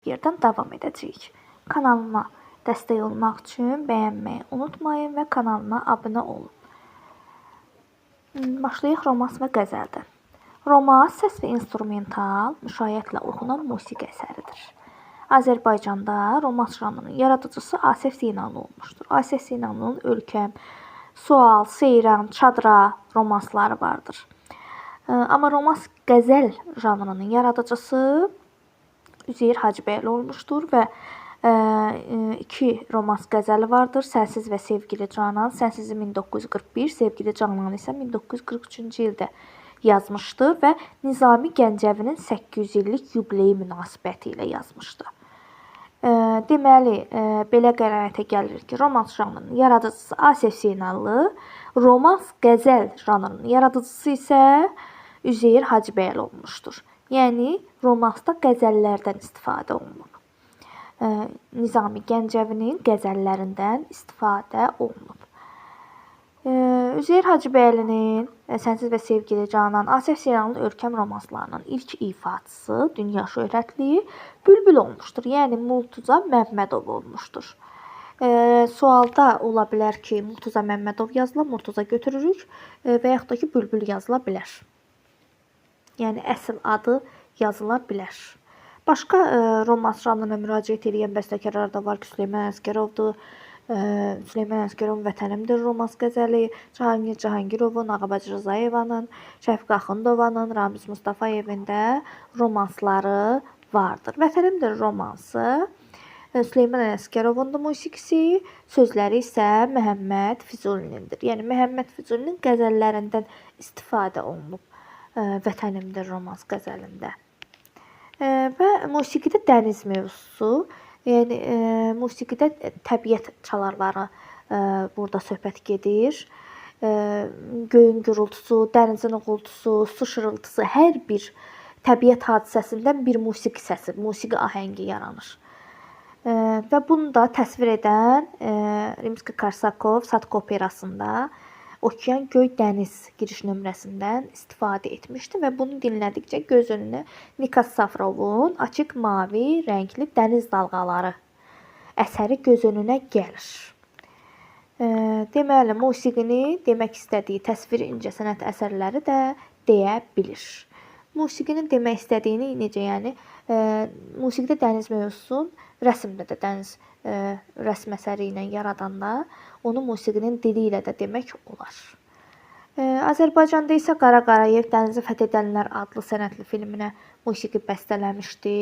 yerdən davam edəcəyik. Kanalıma dəstək olmaq üçün bəyənməyi unutmayın və kanalıma abunə olun. Başlayıq romans və qəzəldən. Romans səs və instrumental, müşayiətlə oxunan musiqi əsəridir. Azərbaycanda romans janrının yaradıcısı Asef Zeynalov olmuşdur. Asef Zeynalovun Ölkəm, Sual, Seyran, Çadıra romansları vardır. Amma romans qəzəl janrının yaradıcısı Üzeyir Hacıbəyli olmuşdur və iki romans qəzəli vardır. Sənsiz və Sevgili Canan. Sənsizi 1941, Sevgili Canan isə 1943-cü ildə yazmışdır və Nizami Gəncəvinin 800 illik yubileyi münasibəti ilə yazmışdır. Deməli, belə qənaətə gəlir ki, romans janrının yaradıcısı Asef Zeynalov, romans qəzəl janrının yaradıcısı isə Üzeyir Hacıbəyli olmuşdur. Yəni, romansda qəzəllərdən istifadə olunur. Nizami Gəncəvinin qəzəllərindən istifadə olunub. Üzeyir Hacıbəylinin Sənsiz və Sevgili Canan, Asef Zeynalovun Ölkəm romanslarının ilk ifaçısı dünya şöhrətli Bülbül olmuşdur. Yəni, Murtuza Məmmədov olmuşdur. Sualda ola bilər ki, Murtuza Məmmədov yazıla, Murtuza götürürük və yaxud da ki, Bülbül yazıla bilər. Yəni, əsl adı yazıla bilər. Başqa romans janrına müraciət edən bəstəkarlar da var ki, Süleyman Əsgərovdur. Süleyman Əsgərovun Vətənimdir romans qəzəli, Cahangir Cahangirovun, Ağabacı Rzayevanın, Şəfiq Axundovanın, Ramiz Mustafayevin də romansları vardır. Vətənimdir romansı Süleyman Əsgərovun da musiqisi, sözləri isə Məhəmməd Füzulinindir. Yəni, Məhəmməd Füzulinin qəzəllərindən istifadə olunub Vətənimdir romans qəzəlində. Və musiqidə dəniz mövzusu, yəni musiqidə təbiət çalarları burada söhbət gedir. Göyün gurultusu, dənizin uğultusu, su şırıltısı, hər bir təbiət hadisəsindən bir musiqi səsi, musiqi ahəngi yaranır. Və bunu da təsvir edən Rimski-Korsakov Sadko operasında Okean Göy Dəniz giriş nömrəsindən istifadə etmişdi və bunu dinlədikcə göz önünə Nikas Safrovun Açıq Mavi Rəngli Dəniz Dalğaları əsəri göz önünə gəlir. Deməli, musiqini demək istədiyi təsvir incəsənət əsərləri də deyə bilir. Musiqinin demək istədiyini necə, yəni musiqidə dəniz mövzusun, rəsmdə də dəniz rəsm əsəri ilə yaradanda onu musiqinin dili ilə də demək olar. Azərbaycanda isə Qara Qarayev Dənizi Fəth Edənlər adlı sənətli filminə musiqi bəstələmişdi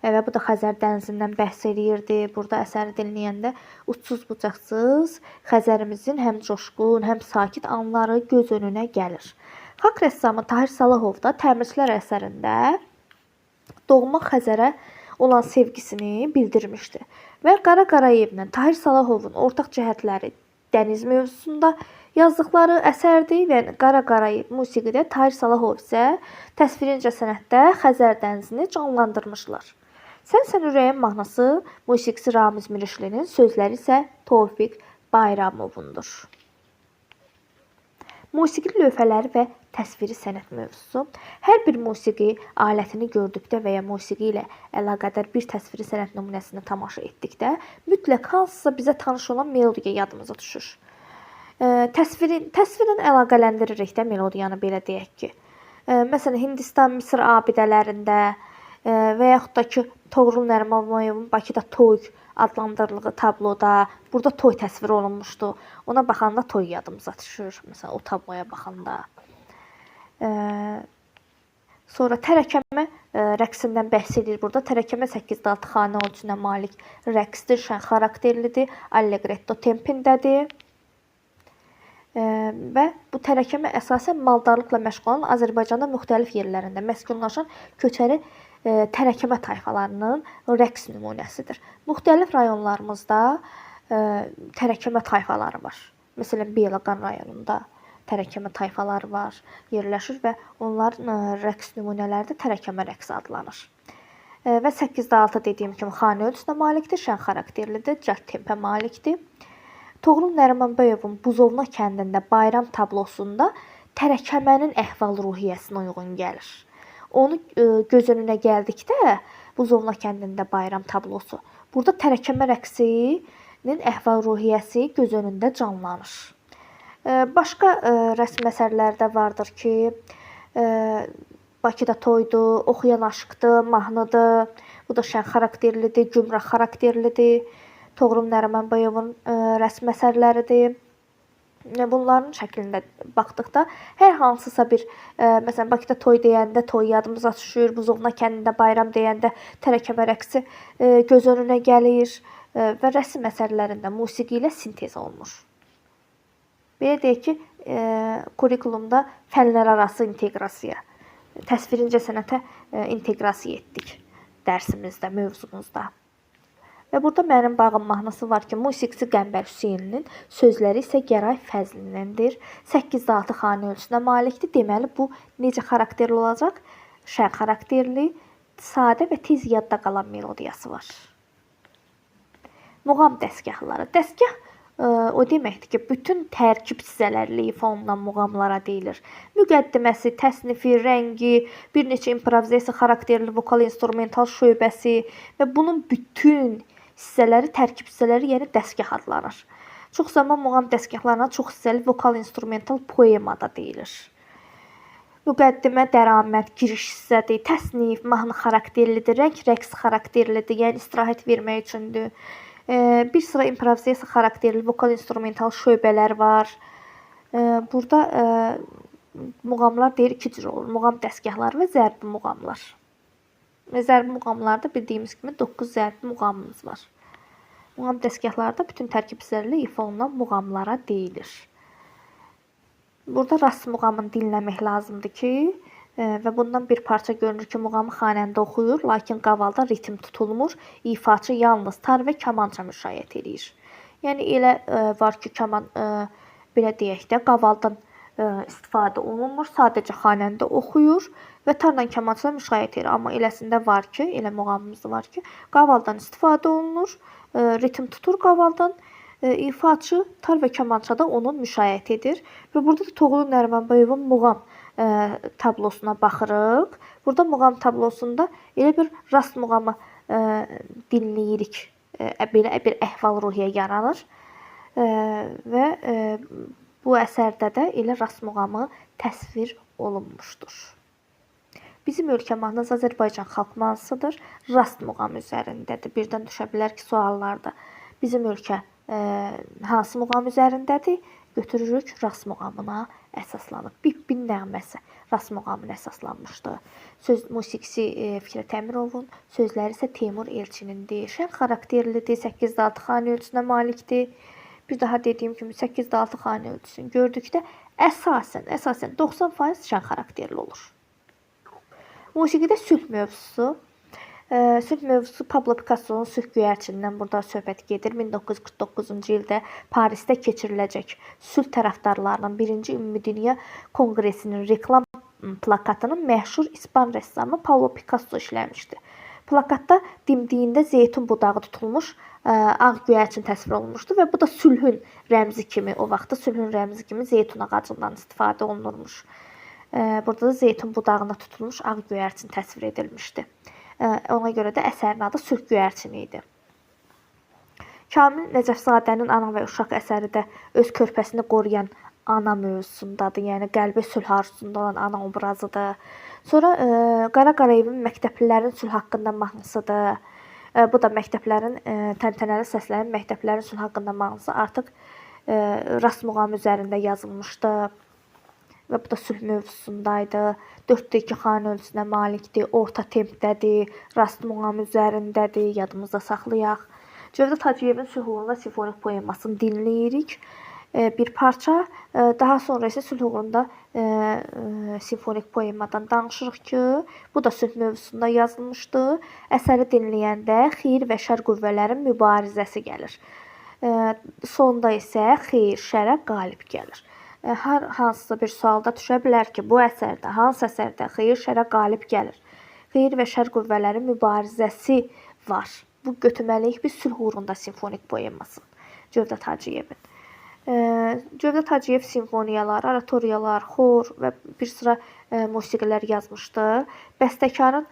və bu da Xəzər dənizindən bəhs eləyirdi. Burada əsəri dinləyəndə uçsuz-bucaqsız Xəzərimizin həm coşqun, həm sakit anları göz önünə gəlir. Xalq rəssamı Tahir Salahov da Təmirçilər əsərində doğma Xəzərə olan sevgisini bildirmişdi. Və Qara Qarayevlə Tahir Salahovun ortaq cəhətləri dəniz mövzusunda yazdıqları əsərdir və Qara Qarayev musiqidə, Tahir Salahov isə təsvirincə sənətdə Xəzər dənizini canlandırmışlar. Sən ürəyin mahnısı musiqisi Ramiz Mirişlinin, sözləri isə Tofiq Bayramovundur. Musiqi lövhələri və təsviri sənət mövzusu. Hər bir musiqi alətini gördükdə və ya musiqi ilə əlaqədar bir təsviri sənət nümunəsini tamaşa etdikdə mütləq hansısa bizə tanış olan melodiya yadımıza düşür. Təsvirlə əlaqələndiririk də melodiyanı, belə deyək ki. Məsələn, Hindistan, Misir abidələrində və yaxud da ki, Toğrul Nərimanovun Bakıda Toy adlandırıldığı tabloda burada toy təsvir olunmuşdu. Ona baxanda toy yadımıza düşür, məsələn, o tabloya baxanda. Sonra tərəkəmə rəqsindən bəhs edir burada. Tərəkəmə 8-6 xanə ölçüsünə malik rəqsdir, şən xarakterlidir, allegretto tempindədir. Və bu tərəkəmə əsasən maldarlıqla məşğul olan Azərbaycanda müxtəlif yerlərində məskunlaşan köçəri tərəkəmə tayfalarının rəqs nümunəsidir. Müxtəlif rayonlarımızda tərəkəmə tayfaları var. Məsələn, Beyləqan rayonunda tərəkəmə tayfaları var, yerləşir və onların rəqs nümunələri də tərəkəmə rəqsi adlanır. Və 8-6 dediyim kimi xanə ölçüsünə malikdir, şən xarakterlidir, cəld tempə malikdir. Toğrul Nərimanbəyovun Buzovna kəndində bayram tablosunda tərəkəmənin əhval-ruhiyyəsinə uyğun gəlir. Onu göz önünə gəldikdə Buzovna kəndində bayram tablosu. Burada tərəkəmə rəqsinin əhval-ruhiyyəsi göz önündə canlanır. Başqa rəsm əsərlərdə vardır ki, Bakıda toydur, Oxuyan aşıqdır, mahnıdır. Bu da şən xarakterlidir, Gümrah xarakterlidir. Toğrul Nərimanbayevin rəsm əsərləridir. Bunların şəklində baxdıqda hər hansısa bir, məsələn, Bakıda toy deyəndə toy yadımıza düşür, Buzovna kəndində bayram deyəndə tərəkəmə rəqsi göz önünə gəlir və rəsm əsərlərində musiqi ilə sintez olunur. Belə deyək ki, kurikulumda fənlər arası inteqrasiya, təsvir incəsənətə inteqrasiya etdik dərsimizdə, mövzumuzda. Və burada Mənim bağım mahnısı var ki, musiqisi Qəmbər Hüseynlinin, sözləri isə Gəray Fəzlinindir. 8/6 xanə ölçüsünə malikdir. Deməli, bu necə xarakterli olacaq? Şən xarakterli, sadə və tez yadda qalan melodiyası var. Muğam dəstgahları. Dəstgah o deməkdir ki, bütün tərkib hissələrlə ifa olunan muğamlara deyilir. Müqəddiməsi, təsnifi, rəngi, bir neçə improvizasiya xarakterli vokal instrumental şöbəsi və bunun bütün hissələri, tərkib hissələri, yəni dəstgah adlanır. Çox zaman muğam dəstgahlarına çox hissəli vokal instrumental poema da deyilir. Müqəddimə, dəraməd, giriş hissədir, təsnif, mahnı xarakterlidir, rəqs xarakterlidir, yəni istirahət vermək üçündür. Bir sıra improvizasiya xarakterli vokal instrumental şöbələr var. Burada muğamlar deyir iki cür olur. Muğam dəstgahları və zərbi muğamlar. Zərbi muğamlarda bildiyimiz kimi 9 zərbi muğamımız var. Muğam dəstgahlarda bütün tərkib hissələrlə ifa olunan muğamlara deyilir. Burada rast muğamını dinləmək lazımdır ki, və bundan bir parça görünür ki, muğamı xanəndə oxuyur, lakin qavalda ritm tutulmur, ifaçı yalnız tar və kamança müşayiət edir. Yəni elə var ki, kaman belə deyək də, qavaldan istifadə olunmur, sadəcə xanəndə oxuyur və tarla kamança müşayiət edir. Amma eləsində var ki, elə muğamımız var ki, qavaldan istifadə olunur, ritm tutur qavaldan, ifaçı tar və kamançada onun müşayiət edir. Və burada da Toğrul Nərimanbayevin muğam tablosuna baxırıq. Burada muğam tablosunda elə bir rast muğamı dinləyirik. Belə bir əhval-ruhiyyə yaranır. Və bu əsərdə də elə rast muğamı təsvir olunmuşdur. Bizim ölkə mahnısı Azərbaycan xalq mahnısıdır. Rast muğam üzərindədir. Birdən düşə bilər ki, suallarda bizim ölkə hansı muğam üzərindədir? Götürürük rast muğamına əsaslanıb. Bip-bin nəğməsi rast muğamına əsaslanmışdır. Söz musiqisi Fikrət Əmirovun, sözləri isə Teymur Elçinindir. Şən xarakterlidir, 8/6 xanə ölçüsünə malikdir. Bir daha dediyim kimi 8/6 xanə ölçüsünü gördükdə əsasən 90% şən xarakterli olur. Musiqidə sülh mövzusu. Sülh mövzusu Pablo Picasso'nun Sülh göyərçinindən burada söhbət gedir. 1949-cu ildə Parisdə keçiriləcək sülh tərəfdarlarının 1-ci Ümumdünya Konqresinin reklam plakatını məşhur İspan rəssamı Pablo Picasso işləmişdi. Plakatda dimdiyində zeytun budağı tutulmuş ağ göyərçin təsvir olunmuşdu və bu da sülhün rəmzi kimi, o vaxtda sülhün rəmzi kimi zeytun ağacından istifadə olunurmuş. Burada da zeytun budağına tutulmuş ağ göyərçin təsvir edilmişdi. Ona görə də əsərin adı Sülh göyərçini idi. Kamil Nəcəfzadənin Ana və Uşaq əsəri də öz körpəsini qoruyan ana mövzusundadır. Yəni qəlbi sülh arzusunda olan ana obrazıdır. Sonra Qara Qarayevin Məktəblilərin sülh haqqında mahnısıdır. Bu da məktəblərin təntənəli səslənən məktəblərin sülh haqqında mahnısı artıq rast muğam üzərində yazılmışdı. Və bu da sülh mövzusundaydı. 4/2 xanə ölçüsünə malikdir, orta tempdədir, rast muğam üzərindədir, yadımızda saxlayaq. Cövdət Hacıyevin Sülh uğrunda simfonik poemasını dinləyirik. Bir parça, daha sonra isə sülh uğrunda simfonik poemadan danışırıq ki, bu da sülh mövzusunda yazılmışdı. Əsəri dinləyəndə xeyir və şər qüvvələrin mübarizəsi gəlir. Sonda isə xeyir şərə qalib gəlir. Hər hansısa bir sualda düşə bilər ki, bu əsərdə, hansı əsərdə xeyir şərə qalib gəlir? Xeyir və şər qüvvələrin mübarizəsi var. Bu götürməliyik bir sülh uğrunda simfonik poeması Cövdət Hacıyevin. Cövdət Hacıyev simfoniyalar, oratoriyalar, xor və bir sıra musiqilər yazmışdı. Bəstəkarın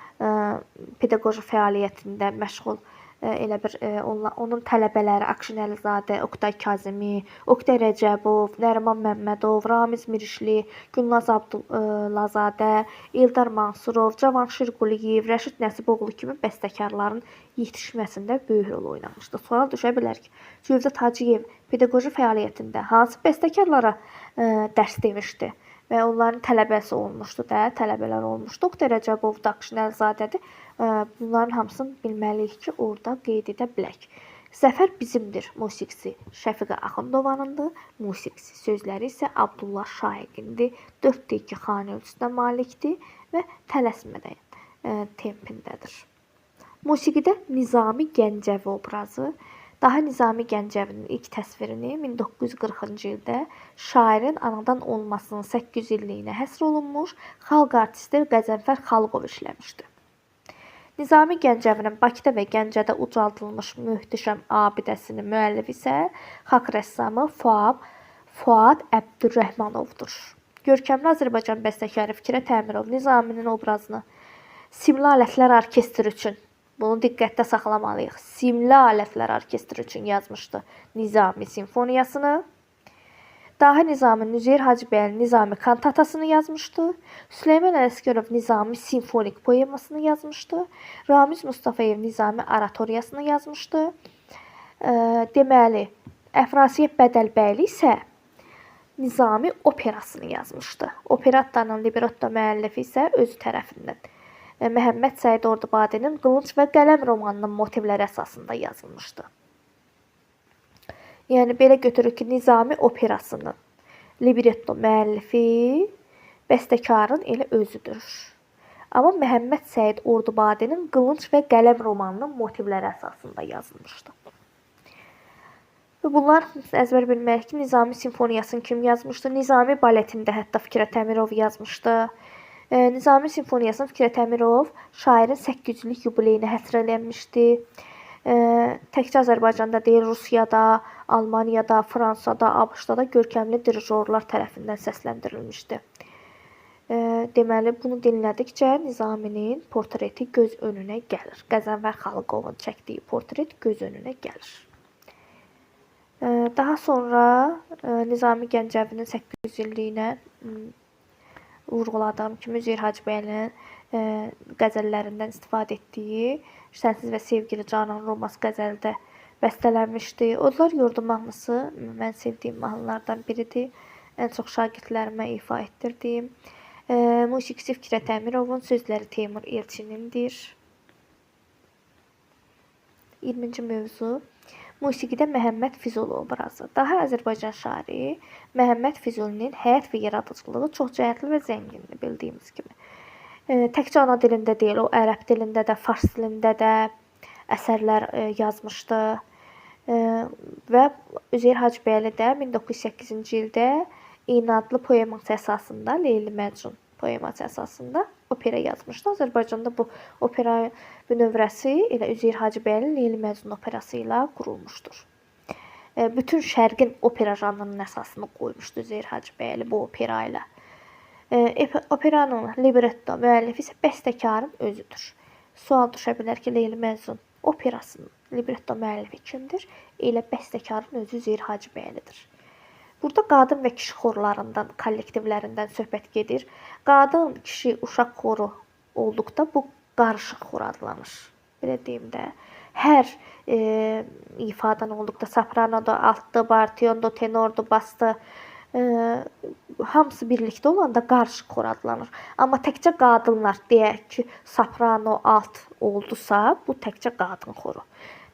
pedaqoji fəaliyyətində məşğul elə bir onun tələbələri Akşin Əlizadə, Oqtay Kazımi, Oqtay Rəcəbov, Nəriman Məmmədov, Ramiz Mirişli, Gülnaz Abdullazadə, Eldar Mansurov, Cavanşir Quliyev, Rəşid Nəsiboğlu kimi bəstəkarların yetişməsində böyük rol oynamışdı. Sual düşə bilər ki, Cövdət Hacıyev pedaqoji fəaliyyətində hansı bəstəkarlara dərs demişdi və onların tələbəsi olmuşdu da, tələbələr olmuşdu. Oqtay Rəcəbov, Akşin Əlizadədir. Bunların hamısını bilməliyik ki, orada qeyd edə bilək. Zəfər bizimdir musiqisi Şəfiqə Axundovanındır. Musiqisi, sözləri isə Abdullah Şaiqindir. 4-2 xanə ölçüsünə malikdir və tələsmədən tempindədir. Musiqidə Nizami Gəncəvi obrazı. Daha Nizami Gəncəvinin ilk təsvirini 1940-cı ildə şairin anadan olmasının 800 illiyinə həsr olunmuş xalq artisti Qəzənfər Xalqov işləmişdi. Nizami Gəncəvinin Bakıda və Gəncədə ucaldılmış möhtəşəm abidəsinin müəllifi isə xalq rəssamı Fuad Əbdürrəhmanovdur. Görkəmli Azərbaycan bəstəkarı Fikrət Əmirov Nizaminin obrazını simli alətlər orkestri üçün, bunu diqqətdə saxlamalıyıq, simli alətlər orkestri üçün yazmışdı Nizami simfoniyasını. Dahi Nizaminin Üzeyir Hacıbəyli Nizami kantatasını yazmışdı. Süleyman Ələsgərov Nizami simfonik poemasını yazmışdı. Ramiz Mustafayev Nizami oratoriyasını yazmışdı. Deməli, Əfrasiyyət Bədəlbəyli isə Nizami operasını yazmışdı. Operattanın libretto müəllifi isə özü tərəfindən Məhəmməd Səid Ordubadinin Qılınc və Qələm romanının motivləri əsasında yazılmışdı. Yəni, belə götürür ki, Nizami operasının libretto müəllifi bəstəkarın elə özüdür. Amma Məhəmməd Səid Ordubadinin Qılınc və Qələm romanının motivləri əsasında yazılmışdı. Və bunlar əzbər bilməliyik ki, Nizami simfoniyasını kim yazmışdı? Nizami baletində hətta Fikrət Əmirov yazmışdı. Nizami simfoniyasını Fikrət Əmirov şairin 800-lük yubileyinə həsr edilmişdi. Təkcə Azərbaycanda deyil, Rusiyada, Almaniyada, Fransada, ABŞ-da da görkəmli dirijorlar tərəfindən səsləndirilmişdi. Deməli, bunu dinlədikcə Nizaminin portreti göz önünə gəlir. Qəzənfər Xalqovun çəkdiyi portret göz önünə gəlir. Daha sonra Nizami Gəncəvinin 800 illiyinə vurğuladığım kimi Üzeyir Hacıbəylinin qəzəllərindən istifadə etdiyi Sənsiz və Sevgili Canan Romas qəzəldə bəstələnmişdi. Odlar Yurdu mahnısı mən sevdiyim mahnılardan biridir. Ən çox şagirdlərimə ifa etdirdiyim. Musiqisi Fikrət Əmirovun, sözləri Teymur Elçinindir. 20-ci mövzu. Musiqidə Məhəmməd Füzuli obrazı. Daha Azərbaycan şairi Məhəmməd Füzulinin həyat və yaradıcılığı çox cəhətli və zəngindir, bildiyimiz kimi. Təkcə ana dilində deyil, o ərəb dilində də, fars dilində də əsərlər yazmışdı. Və Üzeyir Hacıbəyli də 1908-ci ildə eyni adlı poeması əsasında, Leyli Məcnun poeması əsasında opera yazmışdı. Azərbaycanda bu opera növrəsi elə Üzeyir Hacıbəylinin Leyli Məcnun operası ilə qurulmuşdur. Bütün şərqin opera janrının əsasını qoymuşdu Üzeyir Hacıbəyli bu opera ilə. Operanın libretto müəllifi isə bəstəkarın özüdür. Sual düşə bilər ki, Leyli Məcnun operasının libretto müəllifi kimdir? Elə bəstəkarın özü Üzeyir Hacıbəylidir. Burada qadın və kişi xorlarından, kollektivlərindən söhbət gedir. Qadın, kişi, uşaq xoru olduqda bu qarışıq xor adlanır. Belə deyim də, hər ifadan olduqda sopranoda, altda, baritondo, tenordu, bastı, hamısı birlikdə olanda qarışıq xor adlanır. Amma təkcə qadınlar, deyək ki, soprano, alt oldusa, bu təkcə qadın xoru.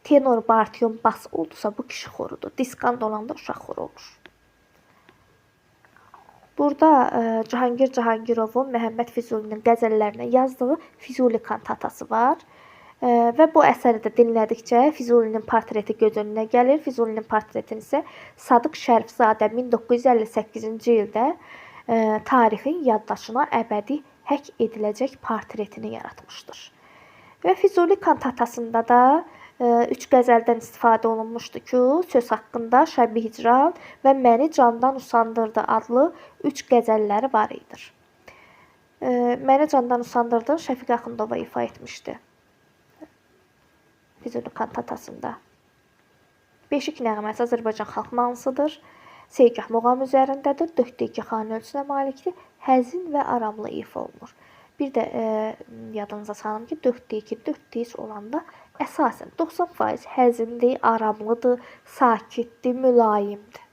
Tenor, bariton, bas oldusa, bu kişi xorudur. Diskant olanda uşaq xoru olur. Burada Cahangir Cahangirovun Məhəmməd Füzulinin qəzəllərinə yazdığı Füzuli kantatası var. Və bu əsəri də dinlədikcə Füzulinin portreti göz önünə gəlir. Füzulinin portretini isə Sadıq Şərifzadə 1958-ci ildə tarixin yaddaşına əbədi həkk ediləcək portretini yaratmışdır. Və Füzuli kantatasında da Üç qəzəldən istifadə olunmuşdu ki, söz haqqında Şəbi Hicran və Məni candan usandırdı adlı 3 qəzəlləri var idi. Məni candan usandırdı Şəfiq Axundova ifa etmişdi. Füzuli kantatasında. Beşik nəğməsi Azərbaycan xalq mahnısıdır. Segah muğam üzərindədir. 4-2 xanə ölçüsünə malikdir. Həzin və aramlı ifa olunur. Bir də yadınıza salım ki, 4-2, 4-3 olanda əsasən 90% həzindir, aramlıdır, sakitdir, mülayimdir.